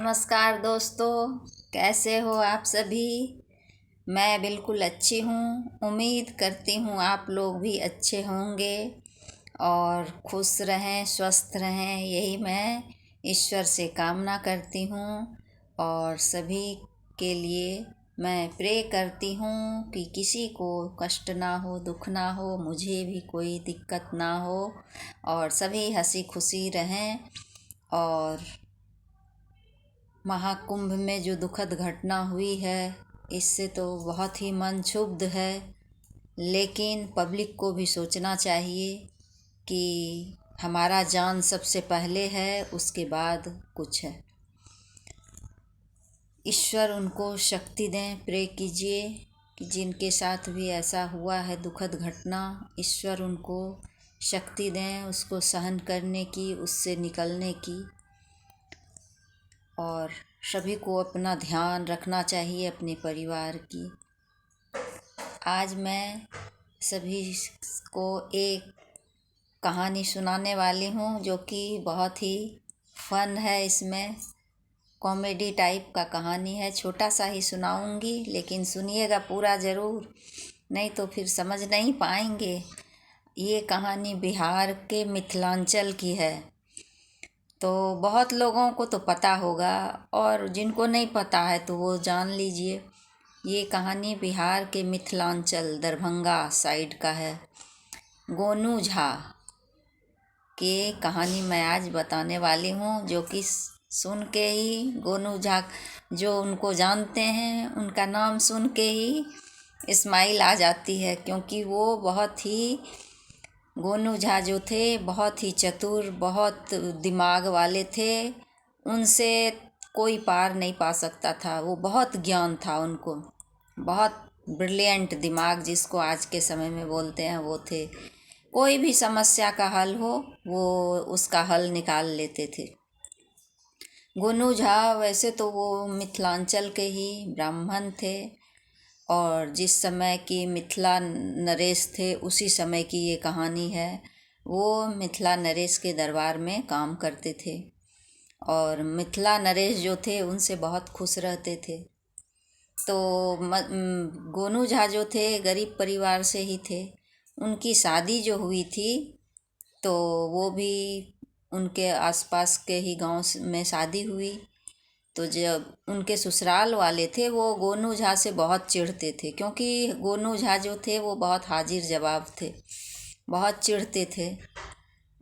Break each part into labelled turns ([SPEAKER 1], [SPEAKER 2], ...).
[SPEAKER 1] नमस्कार दोस्तों, कैसे हो आप सभी। मैं बिल्कुल अच्छी हूँ। उम्मीद करती हूँ आप लोग भी अच्छे होंगे और खुश रहें, स्वस्थ रहें। यही मैं ईश्वर से कामना करती हूँ और सभी के लिए मैं प्रे करती हूँ कि किसी को कष्ट ना हो, दुख ना हो, मुझे भी कोई दिक्कत ना हो और सभी हंसी खुशी रहें। और महाकुंभ में जो दुखद घटना हुई है, इससे तो बहुत ही मन क्षुब्ध है, लेकिन पब्लिक को भी सोचना चाहिए कि हमारा जान सबसे पहले है, उसके बाद कुछ है। ईश्वर उनको शक्ति दें। प्रे कीजिए कि जिनके साथ भी ऐसा हुआ है दुखद घटना, ईश्वर उनको शक्ति दें उसको सहन करने की, उससे निकलने की। और सभी को अपना ध्यान रखना चाहिए, अपने परिवार की। आज मैं सभी को एक कहानी सुनाने वाली हूँ जो कि बहुत ही फन है। इसमें कॉमेडी टाइप का कहानी है। छोटा सा ही सुनाऊंगी, लेकिन सुनिएगा पूरा ज़रूर, नहीं तो फिर समझ नहीं पाएंगे। ये कहानी बिहार के मिथिलांचल की है, तो बहुत लोगों को तो पता होगा और जिनको नहीं पता है तो वो जान लीजिए। ये कहानी बिहार के मिथिलांचल दरभंगा साइड का है। गोनू झा की कहानी मैं आज बताने वाली हूँ, जो कि सुन के ही गोनू झा, जो उनको जानते हैं उनका नाम सुन के ही स्माइल आ जाती है, क्योंकि वो बहुत ही, गोनू झा जो थे बहुत ही चतुर, बहुत दिमाग वाले थे। उनसे कोई पार नहीं पा सकता था। वो बहुत ज्ञान था उनको, बहुत ब्रिलियंट दिमाग जिसको आज के समय में बोलते हैं वो थे। कोई भी समस्या का हल हो वो उसका हल निकाल लेते थे। गोनू झा वैसे तो वो मिथिलांचल के ही ब्राह्मण थे और जिस समय की मिथिला नरेश थे उसी समय की ये कहानी है। वो मिथिला नरेश के दरबार में काम करते थे और मिथिला नरेश जो थे उनसे बहुत खुश रहते थे। तो गोनू झा जो थे गरीब परिवार से ही थे। उनकी शादी जो हुई थी तो वो भी उनके आसपास के ही गांव में शादी हुई। तो जब उनके ससुराल वाले थे वो गोनू झा से बहुत चिढ़ते थे, क्योंकि गोनू झा जो थे वो बहुत हाजिर जवाब थे, बहुत चिढ़ते थे।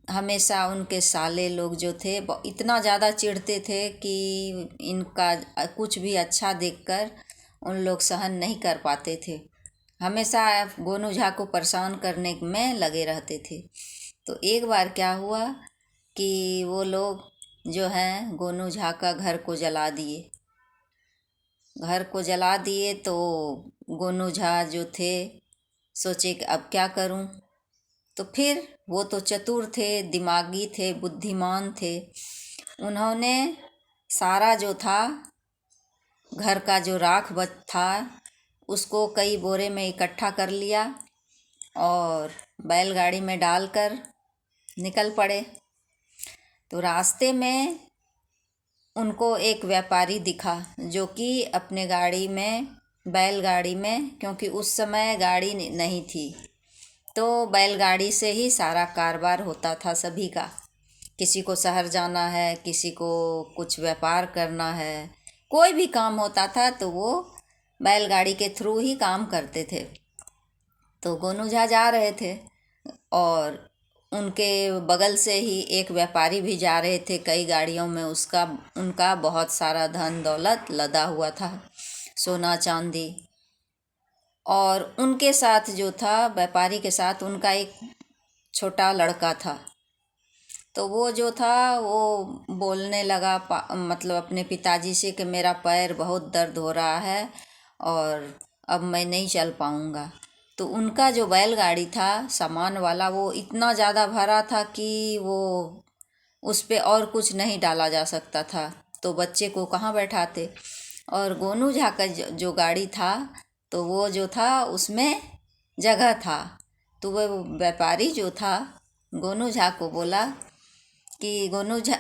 [SPEAKER 1] हमेशा उनके साले लोग जो थे इतना ज़्यादा चिढ़ते थे कि इनका कुछ भी अच्छा देखकर उन लोग सहन नहीं कर पाते थे। हमेशा गोनू झा को परेशान करने में लगे रहते थे। तो एक बार क्या हुआ कि वो लोग जो हैं गोनू झा का घर को जला दिए। घर को जला दिए तो गोनू झा जो थे सोचे कि अब क्या करूं। तो फिर वो तो चतुर थे, दिमागी थे, बुद्धिमान थे। उन्होंने सारा जो था घर का जो राख बच था उसको कई बोरे में इकट्ठा कर लिया और बैलगाड़ी में डालकर निकल पड़े। तो रास्ते में उनको एक व्यापारी दिखा जो कि अपने गाड़ी में, बैलगाड़ी में, क्योंकि उस समय गाड़ी नहीं थी तो बैलगाड़ी से ही सारा कारोबार होता था सभी का। किसी को शहर जाना है, किसी को कुछ व्यापार करना है, कोई भी काम होता था तो वो बैलगाड़ी के थ्रू ही काम करते थे। तो गोनू झा जा रहे थे और उनके बगल से ही एक व्यापारी भी जा रहे थे कई गाड़ियों में। उनका बहुत सारा धन दौलत लदा हुआ था, सोना चांदी। और उनके साथ जो था, व्यापारी के साथ उनका एक छोटा लड़का था। तो वो जो था वो बोलने लगा मतलब अपने पिताजी से कि मेरा पैर बहुत दर्द हो रहा है और अब मैं नहीं चल पाऊँगा। तो उनका जो बैलगाड़ी था सामान वाला वो इतना ज़्यादा भरा था कि वो उस पे और कुछ नहीं डाला जा सकता था, तो बच्चे को कहाँ बैठाते। और गोनू झा का जो गाड़ी था तो वो जो था उसमें जगह था। तो वह व्यापारी जो था गोनू झा को बोला कि गोनू झा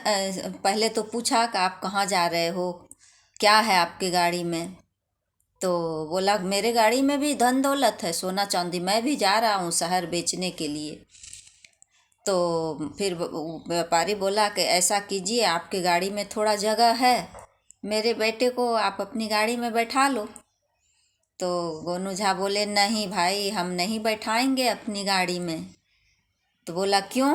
[SPEAKER 1] पहले तो पूछा कि आप कहाँ जा रहे हो, क्या है आपकी गाड़ी में। तो बोला मेरे गाड़ी में भी धन दौलत है, सोना चांदी, मैं भी जा रहा हूँ शहर बेचने के लिए। तो फिर व्यापारी बोला कि ऐसा कीजिए, आपकी गाड़ी में थोड़ा जगह है, मेरे बेटे को आप अपनी गाड़ी में बैठा लो। तो गोनू झा बोले नहीं भाई, हम नहीं बैठाएंगे अपनी गाड़ी में। तो बोला क्यों।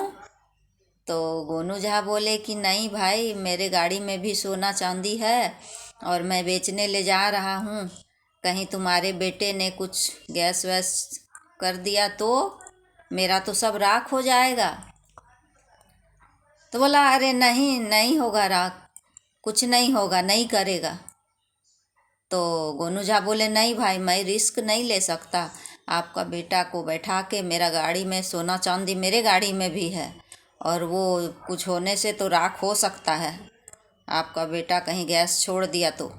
[SPEAKER 1] तो गोनू झा बोले कि नहीं भाई, मेरे गाड़ी में भी सोना चांदी है और मैं बेचने ले जा रहा हूँ, कहीं तुम्हारे बेटे ने कुछ गैस वैस कर दिया तो मेरा तो सब राख हो जाएगा। तो बोला अरे नहीं नहीं होगा राख, कुछ नहीं होगा, नहीं करेगा। तो गोनू झा बोले नहीं भाई, मैं रिस्क नहीं ले सकता, आपका बेटा को बैठा के, मेरा गाड़ी में सोना चांदी मेरे गाड़ी में भी है और वो कुछ होने से तो राख हो सकता है, आपका बेटा कहीं गैस छोड़ दिया तो।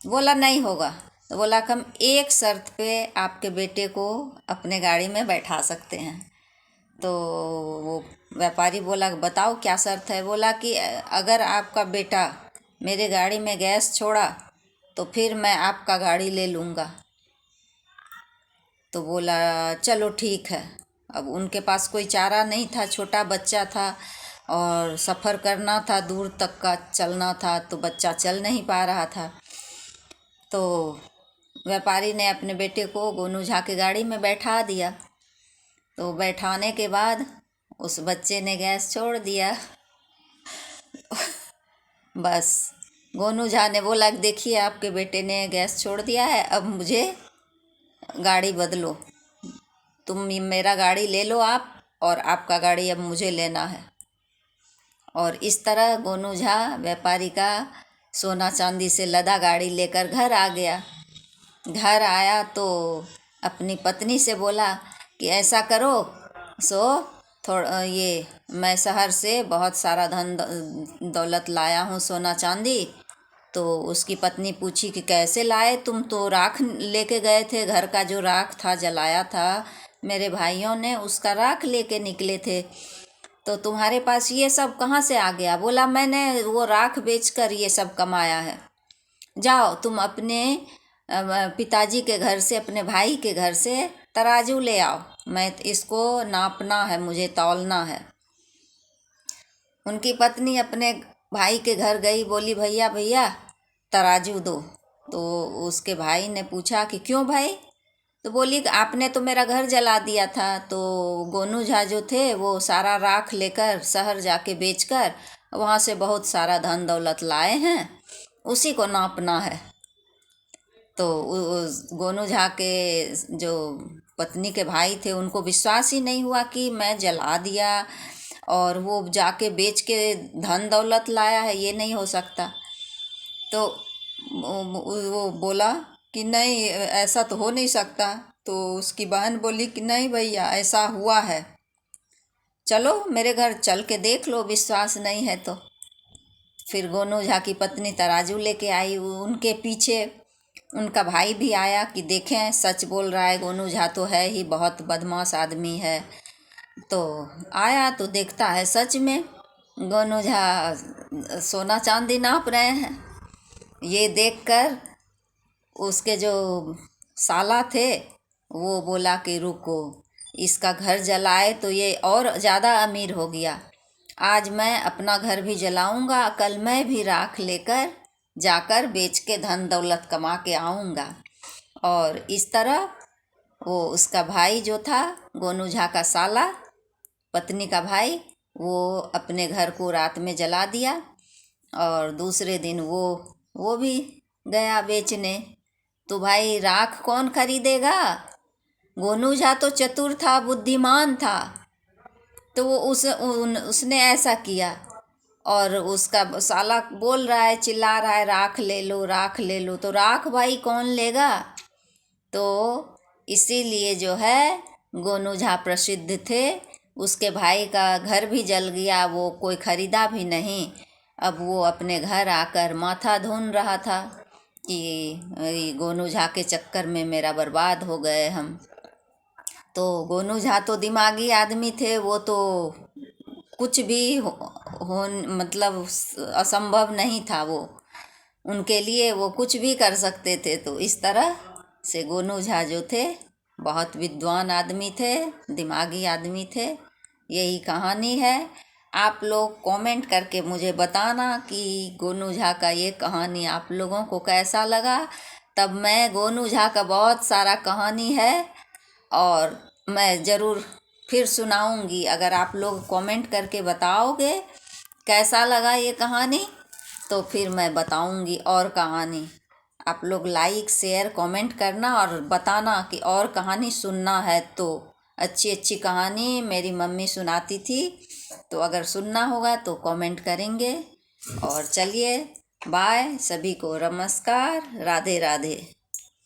[SPEAKER 1] बोला नहीं होगा। तो बोला कि हम एक शर्त पे आपके बेटे को अपने गाड़ी में बैठा सकते हैं। तो वो व्यापारी बोला बताओ क्या शर्त है। बोला कि अगर आपका बेटा मेरे गाड़ी में गैस छोड़ा तो फिर मैं आपका गाड़ी ले लूँगा। तो बोला चलो ठीक है। अब उनके पास कोई चारा नहीं था, छोटा बच्चा था और सफ़र करना था, दूर तक का चलना था, तो बच्चा चल नहीं पा रहा था। तो व्यापारी ने अपने बेटे को गोनू झा की गाड़ी में बैठा दिया। तो बैठाने के बाद उस बच्चे ने गैस छोड़ दिया। बस गोनू झा ने बोला देखिए आपके बेटे ने गैस छोड़ दिया है, अब मुझे गाड़ी बदलो, तुम मेरा गाड़ी ले लो आप, और आपका गाड़ी अब मुझे लेना है। और इस तरह गोनू झा व्यापारी का सोना चांदी से लदा गाड़ी लेकर घर आ गया। घर आया तो अपनी पत्नी से बोला कि ऐसा करो, सो थोड़ा ये मैं शहर से बहुत सारा धन दौलत लाया हूँ, सोना चांदी। तो उसकी पत्नी पूछी कि कैसे लाए, तुम तो राख लेके गए थे, घर का जो राख था जलाया था मेरे भाइयों ने, उसका राख लेके निकले थे, तो तुम्हारे पास ये सब कहाँ से आ गया। बोला मैंने वो राख बेचकर ये सब कमाया है। जाओ तुम अपने पिताजी के घर से, अपने भाई के घर से तराजू ले आओ, मैं इसको नापना है, मुझे तौलना है। उनकी पत्नी अपने भाई के घर गई, बोली भैया भैया तराजू दो। तो उसके भाई ने पूछा कि क्यों भाई। तो बोली कि आपने तो मेरा घर जला दिया था, तो गोनू झा जो थे वो सारा राख लेकर शहर जाके बेचकर वहाँ से बहुत सारा धन दौलत लाए हैं, उसी को नापना है। तो गोनू झा के जो पत्नी के भाई थे उनको विश्वास ही नहीं हुआ कि मैं जला दिया और वो जाके बेच के धन दौलत लाया है, ये नहीं हो सकता। तो वो बोला कि नहीं ऐसा तो हो नहीं सकता। तो उसकी बहन बोली कि नहीं भैया ऐसा हुआ है, चलो मेरे घर चल के देख लो, विश्वास नहीं है तो। फिर गोनू झा की पत्नी तराजू लेके आई, उनके पीछे उनका भाई भी आया कि देखें सच बोल रहा है, गोनू झा तो है ही बहुत बदमाश आदमी है। तो आया तो देखता है सच में गोनू झा सोना चांदी नाप रहे हैं। ये देखकर उसके जो साला थे वो बोला कि रुको, इसका घर जलाए तो ये और ज़्यादा अमीर हो गया, आज मैं अपना घर भी जलाऊंगा, कल मैं भी राख लेकर जाकर बेच के धन दौलत कमा के आऊँगा। और इस तरह वो उसका भाई जो था गोनू झा का साला, पत्नी का भाई, वो अपने घर को रात में जला दिया और दूसरे दिन वो भी गया बेचने। तो भाई राख कौन खरीदेगा। गोनू झा तो चतुर था, बुद्धिमान था, तो वो उसने ऐसा किया। और उसका साला बोल रहा है, चिल्ला रहा है राख ले लो राख ले लो, तो राख भाई कौन लेगा। तो इसीलिए जो है गोनू झा प्रसिद्ध थे। उसके भाई का घर भी जल गया, वो कोई खरीदा भी नहीं। अब वो अपने घर आकर माथा धुन रहा था कि गोनू झा के चक्कर में मेरा बर्बाद हो गए हम। तो गोनू झा तो दिमागी आदमी थे, वो तो कुछ भी हो मतलब असंभव नहीं था। वो उनके लिए वो कुछ भी कर सकते थे। तो इस तरह से गोनू झा जो थे बहुत विद्वान आदमी थे, दिमागी आदमी थे। यही कहानी है। आप लोग कमेंट करके मुझे बताना कि गोनू झा का ये कहानी आप लोगों को कैसा लगा। तब मैं गोनू झा का बहुत सारा कहानी है और मैं ज़रूर फिर सुनाऊंगी। अगर आप लोग कमेंट करके बताओगे कैसा लगा ये कहानी तो फिर मैं बताऊंगी और कहानी। आप लोग लाइक शेयर कमेंट करना और बताना कि और कहानी सुनना है। तो अच्छी अच्छी कहानी मेरी मम्मी सुनाती थी, तो अगर सुनना होगा तो कमेंट करेंगे। और चलिए बाय, सभी को नमस्कार, राधे राधे।